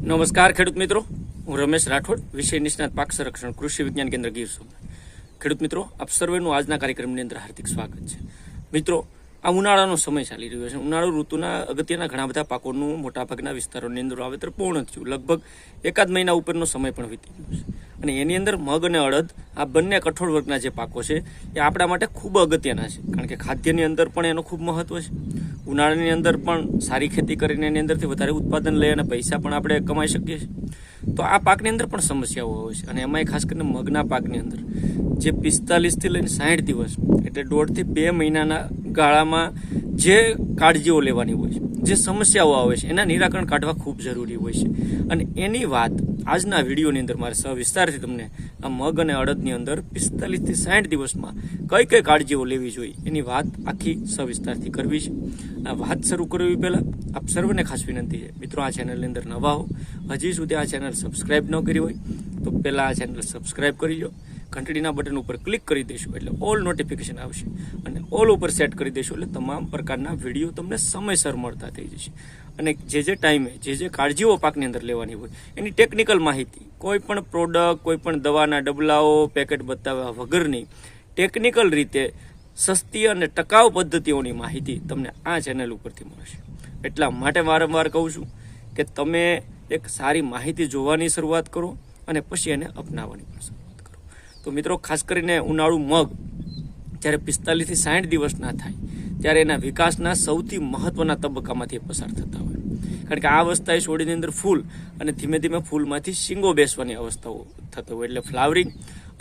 નમસ્કાર ખેડૂત મિત્રો, હું રમેશ રાઠોડ, વિષય નિષ્ણાત પાક સંરક્ષણ કૃષિ વિજ્ઞાન કેન્દ્ર ગીર સોમનાથ. ખેડૂત મિત્રો, આપ સર્વેનું આજના કાર્યક્રમની અંદર હાર્દિક સ્વાગત છે. મિત્રો, આ ઉનાળાનો સમય ચાલી રહ્યો છે. ઉનાળુ ઋતુના અગત્યના ઘણા બધા પાકોનું મોટાભાગના વિસ્તારોની અંદર વાવેતર પૂર્ણ થયું. લગભગ એકાદ મહિના ઉપરનો સમય પણ વીતી ગયો છે. અને એની અંદર મગ અને અડદ, આ બંને કઠોળ વર્ગના જે પાકો છે એ આપણા માટે ખૂબ અગત્યના છે. કારણ કે ખાદ્યની અંદર પણ એનું ખૂબ મહત્વ છે. ઉનાળાની અંદર પણ સારી ખેતી કરીને એની અંદરથી વધારે ઉત્પાદન લઈ અને પૈસા પણ આપણે કમાઈ શકીએ છીએ. તો આ પાકની અંદર પણ સમસ્યાઓ હોય છે. અને એમાંય ખાસ કરીને મગના પાકની અંદર જે 45થી લઈને 60 દિવસ એટલે 1.5 થી 2 મહિનાના ગાળામાં જે કાળજીઓ લેવાની હોય છે, જે સમસ્યાઓ આવે છે, એના નિરાકરણ કાઢવા ખૂબ જરૂરી હોય છે. અને એની વાત આજના વિડીયોની અંદર મારે સવિસ્તારથી તમને આ મગ અને અડદની અંદર 45 થી 60 દિવસમાં કઈ કઈ કાળજીઓ લેવી જોઈએ એની વાત આખી સવિસ્તારથી કરવી છે. આ વાત શરૂ કરવી પહેલાં આપ સર્વને ખાસ વિનંતી છે, મિત્રો, આ ચેનલની અંદર નવા હો, હજી સુધી આ ચેનલ સબસ્ક્રાઈબ ન કરી હોય તો પહેલાં આ ચેનલ સબસ્ક્રાઈબ કરી લો. ઘંટડીના બટન ઉપર ક્લિક કરી દેશો એટલે ઓલ નોટિફિકેશન આવશે અને ઓલ ઉપર સેટ કરી દેશો એટલે તમામ પ્રકારના વિડીયો તમને સમયસર મળતા થઈ જશે. અને જે ટાઈમે જે કાળજીઓ પાકની અંદર લેવાની હોય એની ટેકનિકલ માહિતી, કોઈ પણ પ્રોડક્ટ, કોઈ પણ દવાના ડબલાઓ, પેકેટ બતાવ્યા વગરની ટેકનિકલ રીતે સસ્તી અને ટકાઉ પદ્ધતિઓની માહિતી તમને આ ચેનલ ઉપરથી મળશે. એટલા માટે વારંવાર કહું છું કે તમે એક સારી માહિતી જોવાની શરૂઆત કરો અને પછી એને અપનાવવાની પણ શરૂઆત કરો. તો મિત્રો, ખાસ કરીને ઉનાળુ મગ જ્યારે 45 થી 60 દિવસના થાય ત્યારે એના વિકાસના સૌથી મહત્વના તબક્કામાંથી પસાર થતા હોય. કારણ કે આ અવસ્થા એ છોડીની અંદર ફૂલ અને ધીમે ધીમે ફૂલમાંથી શીંગો બેસવાની અવસ્થાઓ થતો હોય એટલે ફ્લાવરિંગ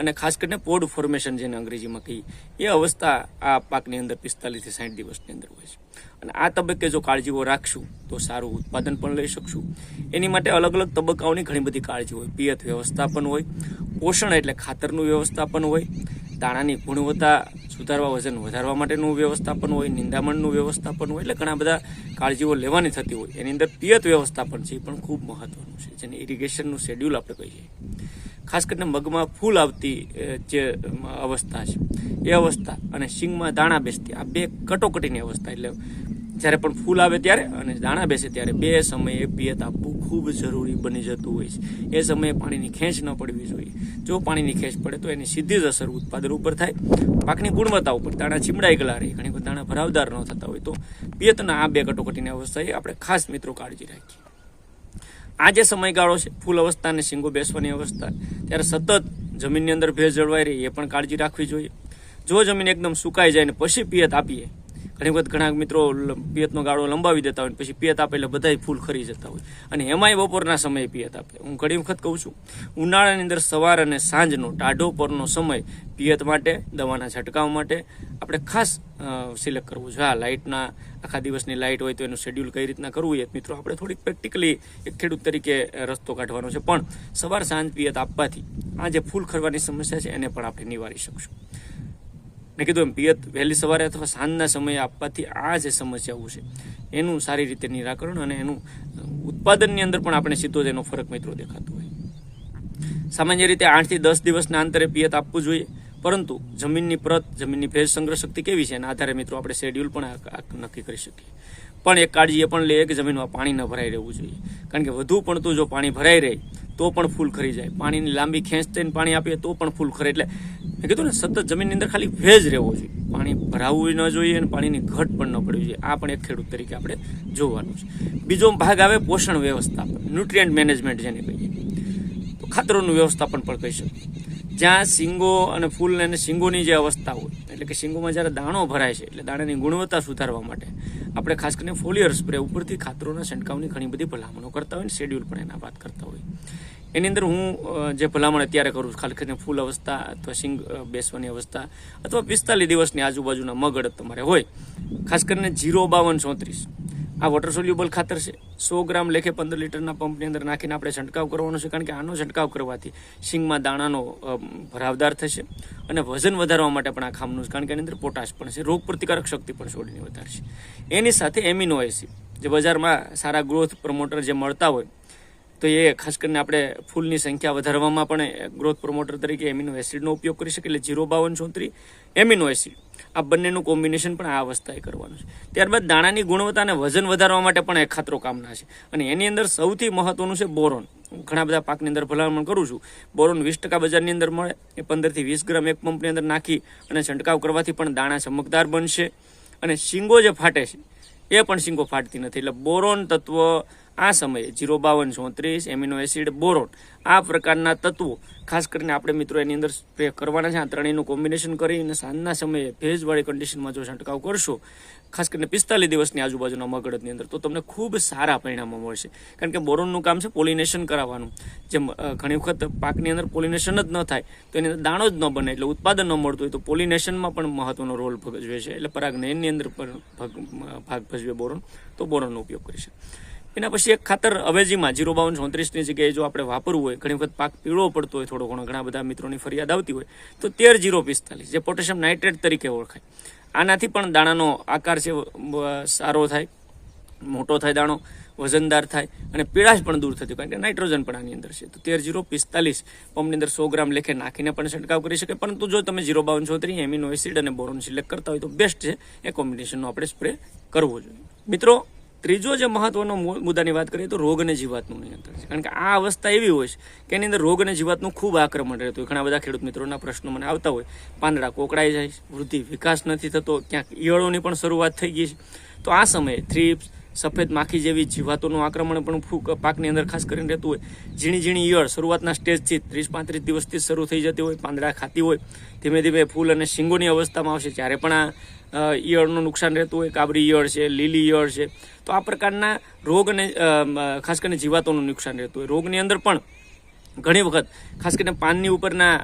અને ખાસ કરીને પોડ ફોર્મેશન જેને અંગ્રેજીમાં કહીએ એ અવસ્થા આ પાકની અંદર 45 થી 60 દિવસની અંદર હોય છે. અને આ તબક્કે જો કાળજીઓ રાખશું તો સારું ઉત્પાદન પણ લઈ શકશું. એની માટે અલગ અલગ તબક્કાઓની ઘણી બધી કાળજી હોય. પિયત વ્યવસ્થાપન હોય, પોષણ એટલે ખાતરનું વ્યવસ્થાપન હોય, દાણાની ગુણવત્તા સુધારવા, વજન વધારવા માટેનું વ્યવસ્થાપન હોય, નિંદામણનું વ્યવસ્થાપન હોય, એટલે ઘણા બધા કાળજીઓ લેવાની થતી હોય. એની અંદર પિયત વ્યવસ્થાપન છે એ પણ ખૂબ મહત્વનું છે, જેને ઇરિગેશનનું શેડ્યુલ આપણે કહીએ. ખાસ કરીને મગમાં ફૂલ આવતી જે અવસ્થા છે એ અવસ્થા અને શીંગમાં દાણા બેસતી, આ બે કટોકટીની અવસ્થા. એટલે જ્યારે પણ ફૂલ આવે ત્યારે અને દાણા બેસે ત્યારે બે સમયે પિયત આપવું ખૂબ જરૂરી બની જતું હોય છે. એ સમયે પાણીની ખેંચ ન પડવી જોઈએ. જો પાણીની ખેંચ પડે તો એની સીધી જ અસર ઉત્પાદન ઉપર થાય, પાકની ગુણવત્તા ઉપર. દાણા ચીમડાઈ ગયેલા રહે, ઘણી વખત દાણા ભરાવદાર ન થતા હોય. તો પિયતના આ બે કટોકટીની અવસ્થાએ આપણે ખાસ મિત્રો કાળજી રાખીએ. આ જે સમયગાળો છે ફૂલ અવસ્થા અને શીંગો બેસવાની અવસ્થા, ત્યારે સતત જમીનની અંદર ભેજ જળવાઈ રહી એ પણ કાળજી રાખવી જોઈએ. જો જમીન એકદમ સુકાઈ જાય ને પછી પિયત આપીએ, ઘણી વખત ઘણા મિત્રો પિયતનો ગાળો લંબાવી દેતા હોય, પછી પિયત આપે એટલે બધા ફૂલ ખરી જતા હોય. અને એમાંય બપોરના સમયે પિયત આપે. હું ઘણી વખત કહું છું, ઉનાળાની અંદર સવાર અને સાંજનો ટાઢો પરનો સમય પિયત માટે, દવાના છંટકાવ માટે આપણે ખાસ સિલેક્ટ કરવું જોઈએ. હા, લાઇટના આખા દિવસની લાઇટ હોય તો એનું શેડ્યુલ કઈ રીતના કરવું એ મિત્રો આપણે થોડીક પ્રેક્ટિકલી એક ખેડૂત તરીકે રસ્તો કાઢવાનો છે. પણ સવાર સાંજ પિયત આપવાથી આ જે ફૂલ ખરવાની સમસ્યા છે એને પણ આપણે નિવારી શકશું. મેં કીધું એમ, પિયત વહેલી સવારે અથવા સાંજના સમયે આપવાથી આ જે સમસ્યાઓ છે એનું સારી રીતે નિરાકરણ અને એનું ઉત્પાદનની અંદર પણ આપણે સીધો જ એનો ફરક મિત્રો દેખાતો હોય. સામાન્ય રીતે 8 થી 10 દિવસના અંતરે પિયત આપવું જોઈએ. પરંતુ જમીનની પ્રત, જમીનની ભેજ સંગ્રહ શક્તિ કેવી છે એના આધારે મિત્રો આપણે શેડ્યુલ પણ નક્કી કરી શકીએ. પણ એક કાળજી એ પણ લઈએ કે જમીનમાં પાણી ન ભરાઈ રહેવું જોઈએ. કારણ કે વધુ પડતું જો પાણી ભરાઈ રહે તો પણ ફૂલ ખરી જાય. પાણીની લાંબી ખેંચ થઈને પાણી આપીએ તો પણ ફૂલ ખરે. એટલે મેં કીધું ને, સતત જમીનની અંદર ખાલી ભેજ રહેવો જોઈએ, પાણી ભરાવવું ન જોઈએ અને પાણીની ઘટ પણ ન પડવી જોઈએ. આ પણ એક ખેડૂત તરીકે આપણે જોવાનું છે. બીજો ભાગ આવે પોષણ વ્યવસ્થાપન, ન્યુટ્રિયન્ટ મેનેજમેન્ટ જેને કહીએ. તો ખાતરોનું વ્યવસ્થાપન પણ કહી શકીએ. જ્યાં શીંગો અને ફૂલ અને શીંગોની જે અવસ્થા હોય, એટલે કે શીંગોમાં જ્યારે દાણો ભરાય છે એટલે દાણાની ગુણવત્તા સુધારવા માટે આપણે ખાસ કરીને ફોલિયર સ્પ્રે ઉપરથી ખાતરોના છંટકાવની ઘણી બધી ભલામણો કરતા હોય ને શેડ્યુલ પણ એના વાત કરતા હોય. એની અંદર હું જે ભલામણ અત્યારે કરું છું, ખાસ કરીને ફૂલ અવસ્થા અથવા શીંગ બેસવાની અવસ્થા અથવા 45 દિવસની આજુબાજુના મગ અડદ તમારે હોય, ખાસ કરીને 05234 આ વોટર સોલ્યુબલ ખાતર છે. 100 ગ્રામ લેખે 15 લીટરના પંપની અંદર નાખીને આપણે છંટકાવ કરવાનો છે. કારણ કે આનો છંટકાવ કરવાથી શીંગમાં દાણાનો ભરાવદાર થશે અને વજન વધારવા માટે પણ આ કામનું છે. કારણ કે એની અંદર પોટાશ પણ છે, રોગ પ્રતિકારક શક્તિ પણ છોડીને વધારશે. એની સાથે એમિનો એસિડ જે બજારમાં સારા ગ્રોથ પ્રમોટર જે મળતા હોય, તો તો એ ખાસ કરીને આપણે ફૂલની સંખ્યા વધારવામાં પણ ગ્રોથ પ્રમોટર તરીકે એમિનો એસિડનો ઉપયોગ કરી શકીએ. એટલે 05234 એમિનો એસિડ આ બંનેનું કોમ્બિનેશન પણ આ અવસ્થાએ કરવાનું છે. ત્યારબાદ દાણાની ગુણવત્તા અને વજન વધારવા માટે પણ એક ખાતરો કામના છે, અને એની અંદર સૌથી મહત્વનું છે બોરોન. ઘણા બધા પાકની અંદર ભલામણ કરું છું. બોરોન 20% બજારની અંદર મળે. એ 15 થી 20 ગ્રામ એક પંપની અંદર નાખી અને છંટકાવ કરવાથી પણ દાણા ચમકદાર બનશે, અને શીંગો જે ફાટે છે એ પણ શીંગો ફાટતી નથી. એટલે બોરોન તત્વ આ સમયે 05234 એમિનો એસિડ બોરોન આ પ્રકારના તત્વો ખાસ કરીને આપણે મિત્રો એની અંદર સ્પ્રે કરવાના છે. આ ત્રણેયનું કોમ્બિનેશન કરીને સાંજના સમયે ભેજવાળી કન્ડિશનમાં જો છંટકાવ કરશો, ખાસ કરીને 45 દિવસની આજુબાજુના મગડની અંદર, તો તમને ખૂબ સારા પરિણામો મળશે. કારણ કે બોરોનનું કામ છે પોલિનેશન કરાવવાનું. જેમ ઘણી વખત પાકની અંદર પોલિનેશન જ ન થાય તો એની અંદર દાણો જ ન બને, એટલે ઉત્પાદન ન મળતું હોય, તો પોલિનેશનમાં પણ મહત્વનો રોલ ભજવે છે. એટલે પરાગનયનની અંદર પણ ભાગ ભજવે બોરોન, તો બોરોનનો ઉપયોગ કરી છે. એના પછી એક ખાતર અવેજીમાં 05234ની જગ્યાએ જો આપણે વાપરવું હોય, ઘણી વખત પાક પીળો પડતો હોય થોડો ઘણો, ઘણા બધા મિત્રોની ફરિયાદ આવતી હોય, તો 13045 જે પોટેશિયમ નાઇટ્રેટ તરીકે ઓળખાય. આનાથી પણ દાણાનો આકાર છે સારો થાય, મોટો થાય દાણો, વજનદાર થાય, અને પીળાશ પણ દૂર થતી, કારણ કે નાઇટ્રોજન પણ આની અંદર છે. તો 13045 પંપની અંદર 100 ગ્રામ લેખે નાખીને પણ છંટકાવ કરી શકે. પરંતુ જો તમે 05234 એમિનો એસિડ અને બોરોન સિલેક્ટ કરતા હોય તો બેસ્ટ છે એ કોમ્બિનેશનનો આપણે સ્પ્રે કરવો જોઈએ. મિત્રો, ત્રીજો જે મહત્વનો મુદ્દાની વાત કરીએ તો રોગ અને જીવાતનું નિયંત્રણ છે. કારણ કે આ અવસ્થા એવી હોય છે કે એની અંદર રોગ અને જીવાતનું ખૂબ આક્રમણ રહેતું હોય. ઘણા બધા ખેડૂત મિત્રોના પ્રશ્નો મને આવતા હોય, પાંદડા કોકડાઈ જાય, વૃદ્ધિ વિકાસ નથી થતો, ક્યાંક ઈયળોની પણ શરૂઆત થઈ ગઈ છે. તો આ સમયે થ્રીપ્સ, સફેદ માખી જેવી જીવાતોનું આક્રમણ પણ પાકની અંદર ખાસ કરીને રહેતું હોય. ઝીણી ઝીણી ઈયળ શરૂઆતના સ્ટેજથી 30-35 દિવસથી શરૂ થઈ જતી હોય, પાંદડા ખાતી હોય, ધીમે ધીમે ફૂલ અને શીંગોની અવસ્થામાં આવશે ત્યારે પણ આ ઈયળનું નુકસાન રહેતું હોય. કાબરી ઈયળ છે, લીલી ઈયળ છે, તો આ પ્રકારના રોગ અને ખાસ કરીને જીવાતોનું નુકસાન રહેતું હોય. રોગની અંદર પણ ઘણી વખત ખાસ કરીને પાનની ઉપરના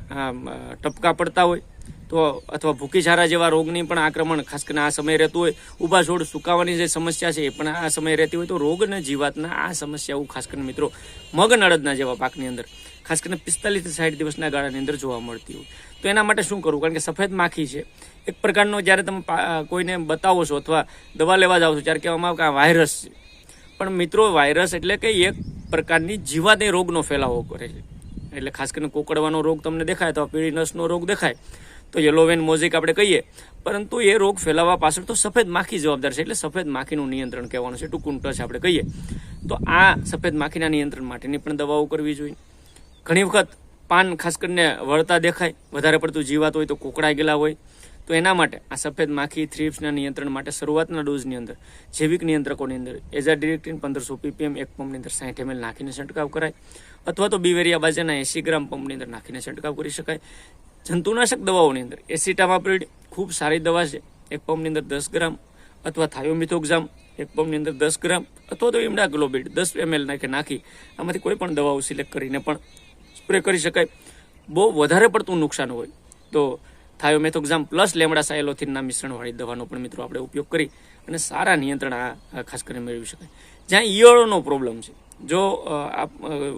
ટપકા પડતા હોય, તો અથવા ભૂકી ઝારા જેવા રોગની પણ આક્રમણ ખાસ કરીને આ સમયે રહેતું હોય. ઊભા છોડ સુકાવાની જે સમસ્યા છે એ પણ આ સમયે રહેતી હોય. તો રોગ અને જીવાતના આ સમસ્યાઓ ખાસ કરીને મિત્રો મગ અને અડદના જેવા પાકની અંદર ખાસ કરીને 45 થી 60 દિવસના ગાળાની અંદર જોવા મળતી હોય. તો એના માટે શું કરવું? કારણ કે સફેદ માખી છે એક પ્રકારનો, જ્યારે તમે કોઈને બતાવો છો અથવા દવા લેવા જાઓ છો ત્યારે કહેવામાં આવે કે આ વાયરસ છે. પણ મિત્રો, વાયરસ એટલે કે એક પ્રકારની જીવાત એ રોગનો ફેલાવો કરે છે. એટલે ખાસ કરીને કોકડવાનો રોગ તમને દેખાય, તો પીળી નસનો રોગ દેખાય તો યલો વેન મોઝેક આપણે કહીએ, પરંતુ એ રોગ ફેલાવવા પાછળ તો સફેદ માખી જવાબદાર છે. એટલે સફેદ માખીનું નિયંત્રણ કહેવાનું છે, ટૂંકું ટચ આપણે કહીએ તો. આ સફેદ માખીના નિયંત્રણ માટેની પણ દવાઓ કરવી જોઈએ. ઘણી વખત પાન ખાસ કરીને વળતા દેખાય, વધારે પડતું જીવાત હોય તો કોકડાઈ ગયેલા હોય, તો એના માટે આ સફેદ માખી થ્રીપ્સના નિયંત્રણ માટે શરૂઆતના ડોઝની અંદર જૈવિક નિયંત્રકોની અંદર એઝાડિરેક્ટિન 1500 ppm એક પંપની અંદર 60 ml નાખીને છંટકાવ કરાય, અથવા તો બીવેરિયા બાજેના 80 ગ્રામ પંપની અંદર નાખીને છંટકાવ કરી શકાય. જંતુનાશક દવાઓની અંદર એસિટામાપ્રિડ ખૂબ સારી દવા છે, એક પંપની અંદર 10 ગ્રામ, અથવા થાયોમિથોક્ઝામ એક પંપની અંદર 10 ગ્રામ, અથવા તો ઇમ્ડાગ્લોબિડ 10 ml નાખી આમાંથી કોઈ પણ દવાઓ સિલેક્ટ કરીને પણ સ્પ્રે કરી શકાય. બહુ વધારે પડતું નુકસાન હોય તો થાયોમેથોક્ઝામ પ્લસ લેમડા સાયલોથિનના મિશ્રણવાળી દવાનો પણ મિત્રો આપણે ઉપયોગ કરી અને સારા નિયંત્રણ આ ખાસ કરીને મેળવી શકાય. જ્યાં ઈયળોનો પ્રોબ્લેમ છે, જો આપ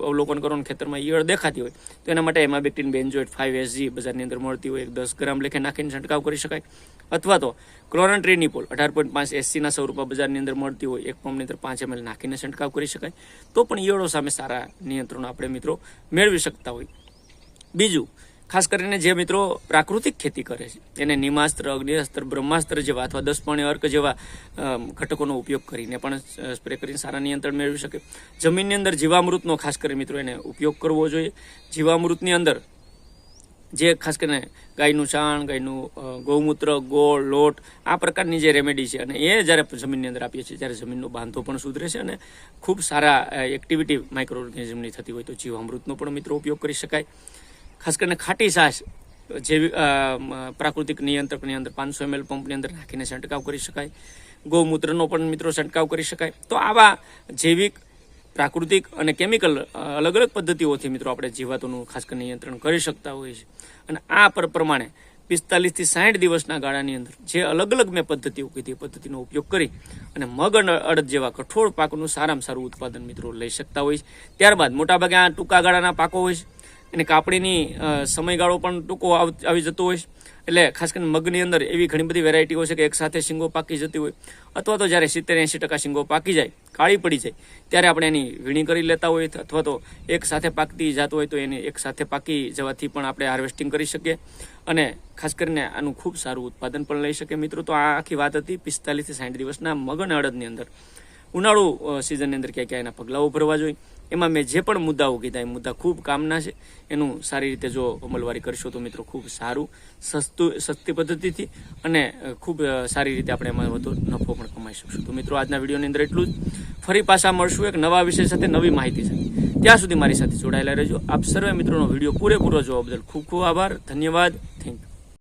અવલોકન કરો ને ખેતરમાં ઈયળ દેખાતી હોય તો એના માટે એમાબેક્ટિન બેન્ઝોએટ 5SG બજારની અંદર મળતી હોય, 10 ગ્રામ લેખે નાખીને છંટકાવ કરી શકાય. અથવા તો ક્લોરાન્ટ્રીનિપોલ 18.5 SC ના સ્વરૂપમાં બજારની અંદર મળતી હોય, એક પંપની અંદર 5 ml નાખીને છંટકાવ કરી શકાય. તો પણ ઈયળો સામે સારા નિયંત્રણો આપણે મિત્રો મેળવી શકતા હોય. બીજું, ખાસ કરીને જે મિત્રો પ્રાકૃતિક ખેતી કરે છે એને નિમાસ્ત્ર, અગ્નિઅસ્ત્ર, બ્રહ્માસ્ત્ર જેવા અથવા 10 અર્ક જેવા ઘટકોનો ઉપયોગ કરીને પણ સ્પ્રે કરીને સારા નિયંત્રણ મેળવી શકે. જમીનની અંદર જીવામૃતનો ખાસ કરીને મિત્રો એને ઉપયોગ કરવો જોઈએ. જીવામૃતની અંદર જે ખાસ કરીને ગાયનું છાણ, ગાયનું ગૌમૂત્ર, ગોળ, લોટ આ પ્રકારની જે રેમેડી છે, અને એ જ્યારે જમીનની અંદર આપીએ છીએ ત્યારે જમીનનો બાંધો પણ સુધરે છે અને ખૂબ સારા એક્ટિવિટી માઇક્રો ઓર્ગેનિઝમની થતી હોય તો જીવામૃતનો પણ મિત્રો ઉપયોગ કરી શકાય. ખાસ કરીને ખાટી છાશ જેવી પ્રાકૃતિક નિયંત્રકની અંદર 500 ml પંપની અંદર નાખીને છંટકાવ કરી શકાય. ગૌમૂત્રનો પણ મિત્રો છંટકાવ કરી શકાય. તો આવા જૈવિક, પ્રાકૃતિક અને કેમિકલ અલગ અલગ પદ્ધતિઓથી મિત્રો આપણે જીવાતોનું ખાસ કરીને નિયંત્રણ કરી શકતા હોઈએ છીએ. અને આ પ્રમાણે 45 થી 60 દિવસના ગાળાની અંદર જે અલગ અલગ મેં પદ્ધતિઓ કીધી, પદ્ધતિનો ઉપયોગ કરી અને મગ અને અડદ જેવા કઠોળ પાકનું સારામાં સારું ઉત્પાદન મિત્રો લઈ શકતા હોય છે. ત્યારબાદ મોટાભાગે આ ટૂંકા ગાળાના પાકો હોય છે, અને કાપણીની સમયગાળો પણ ટૂંકો આવી જતો હોય છે, એટલે ખાસ કરીને મગની અંદર એવી ઘણી બધી વેરાયટીઓ છે કે એક સાથે શીંગો પાકી જતી હોય, અથવા તો જ્યારે 70-80% શીંગો પાકી જાય, કાળી પડી જાય, ત્યારે આપણે એની વીણી કરી લેતા હોય, અથવા તો એક સાથે પાકતી જાત હોય તો એની એક સાથે પાકી જવાથી પણ આપણે હાર્વેસ્ટિંગ કરી શકીએ અને ખાસ કરીને આનું ખૂબ સારું ઉત્પાદન પણ લઈ શકીએ. મિત્રો, તો આ આખી વાત હતી 45 થી 60 દિવસના મગ અને અડદની અંદર ઉનાળુ સિઝનની અંદર ક્યાં ક્યાં એના પગલાઓ ભરવા જોઈએ. એમાં મેં જે પણ મુદ્દાઓ કીધા એ મુદ્દા ખૂબ કામના છે. એનું સારી રીતે જો અમલવારી કરશો તો મિત્રો ખૂબ સારું, સસ્તી પદ્ધતિથી અને ખૂબ સારી રીતે આપણે એમાં વધુ નફો પણ કમાઈ શકશું. તો મિત્રો, આજના વિડીયોની અંદર એટલું જ. ફરી પાછા મળશું એક નવા વિષય સાથે, નવી માહિતી સાથે. ત્યાં સુધી મારી સાથે જોડાયેલા રહેજો. આપ સર્વે મિત્રોનો વિડીયો પૂરેપૂરો જોવા બદલ ખૂબ ખૂબ આભાર. ધન્યવાદ. Thank you.